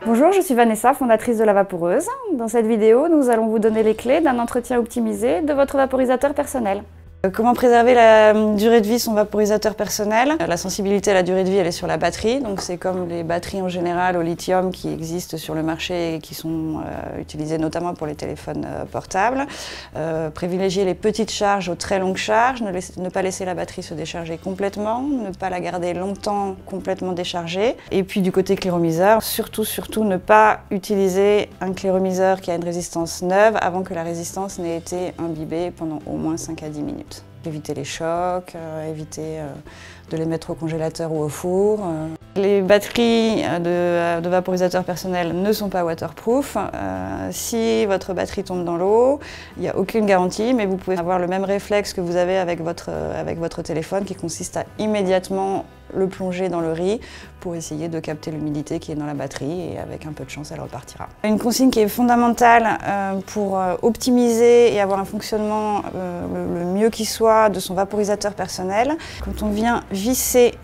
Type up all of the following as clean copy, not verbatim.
Bonjour, je suis Vanessa, fondatrice de La Vaporeuse. Dans cette vidéo, nous allons vous donner les clés d'un entretien optimisé de votre vaporisateur personnel. Comment préserver la durée de vie de son vaporisateur personnel? La sensibilité à la durée de vie, elle est sur la batterie. Donc c'est comme les batteries en général au lithium qui existent sur le marché et qui sont utilisées notamment pour les téléphones portables. Privilégier les petites charges aux très longues charges, ne pas laisser la batterie se décharger complètement, ne pas la garder longtemps complètement déchargée. Et puis du côté cléromiseur, surtout ne pas utiliser un cléromiseur qui a une résistance neuve avant que la résistance n'ait été imbibée pendant au moins 5 à 10 minutes. Éviter les chocs, éviter de les mettre au congélateur ou au four. Les batteries de vaporisateurs personnels ne sont pas waterproof. Si votre batterie tombe dans l'eau, il n'y a aucune garantie, mais vous pouvez avoir le même réflexe que vous avez avec votre téléphone qui consiste à immédiatement le plonger dans le riz pour essayer de capter l'humidité qui est dans la batterie et avec un peu de chance, elle repartira. Une consigne qui est fondamentale pour optimiser et avoir un fonctionnement le mieux qui soit de son vaporisateur personnel, quand on vient visser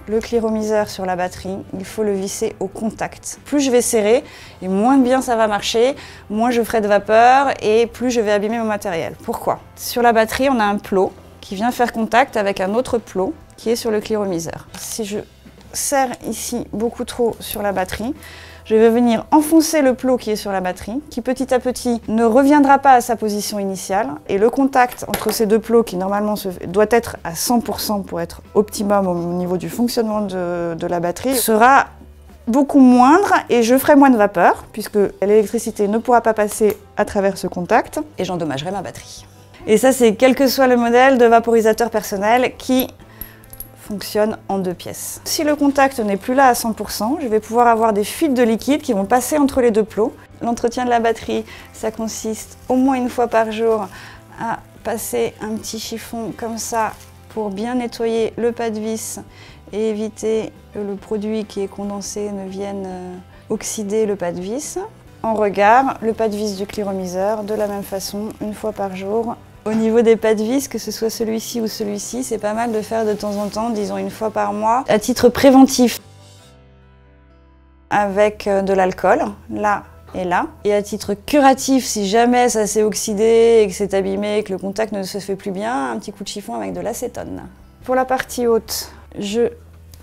le cléromiseur sur la batterie, il faut le visser au contact. Plus je vais serrer, et moins bien ça va marcher, moins je ferai de vapeur et plus je vais abîmer mon matériel. Pourquoi? Sur la batterie, on a un plot qui vient faire contact avec un autre plot qui est sur le cléromiseur. Si je serre ici beaucoup trop sur la batterie, je vais venir enfoncer le plot qui est sur la batterie, qui petit à petit ne reviendra pas à sa position initiale. Et le contact entre ces deux plots, qui normalement doit être à 100% pour être optimum au niveau du fonctionnement de la batterie, sera beaucoup moindre et je ferai moins de vapeur, puisque l'électricité ne pourra pas passer à travers ce contact et j'endommagerai ma batterie. Et ça, c'est quel que soit le modèle de vaporisateur personnel qui fonctionne en 2 pièces. Si le contact n'est plus là à 100%, je vais pouvoir avoir des fuites de liquide qui vont passer entre les deux plots. L'entretien de la batterie, ça consiste au moins une fois par jour à passer un petit chiffon comme ça pour bien nettoyer le pas de vis et éviter que le produit qui est condensé ne vienne oxyder le pas de vis. En regard, le pas de vis du cléromiseur, de la même façon, une fois par jour. Au niveau des pas de vis, que ce soit celui-ci ou celui-ci, c'est pas mal de faire de temps en temps, disons une fois par mois, à titre préventif, avec de l'alcool, là et là. Et à titre curatif, si jamais ça s'est oxydé et que c'est abîmé et que le contact ne se fait plus bien, un petit coup de chiffon avec de l'acétone. Pour la partie haute, je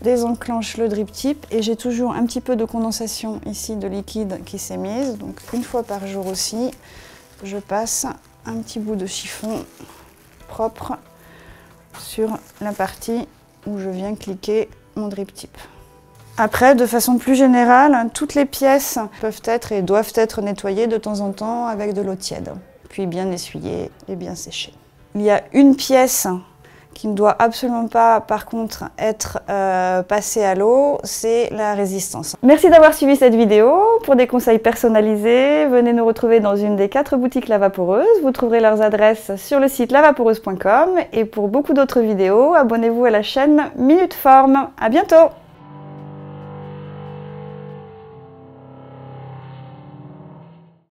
désenclenche le drip tip et j'ai toujours un petit peu de condensation ici de liquide qui s'est mise. Donc une fois par jour aussi, je passe un petit bout de chiffon propre sur la partie où je viens cliquer mon drip tip. Après, de façon plus générale, toutes les pièces peuvent être et doivent être nettoyées de temps en temps avec de l'eau tiède, puis bien essuyées et bien séchées. Il y a une pièce qui ne doit absolument pas, par contre, être passée à l'eau, c'est la résistance. Merci d'avoir suivi cette vidéo. Pour des conseils personnalisés, venez nous retrouver dans une des 4 boutiques La Vaporeuse. Vous trouverez leurs adresses sur le site lavaporeuse.com. Et pour beaucoup d'autres vidéos, abonnez-vous à la chaîne Minute Forme. À bientôt!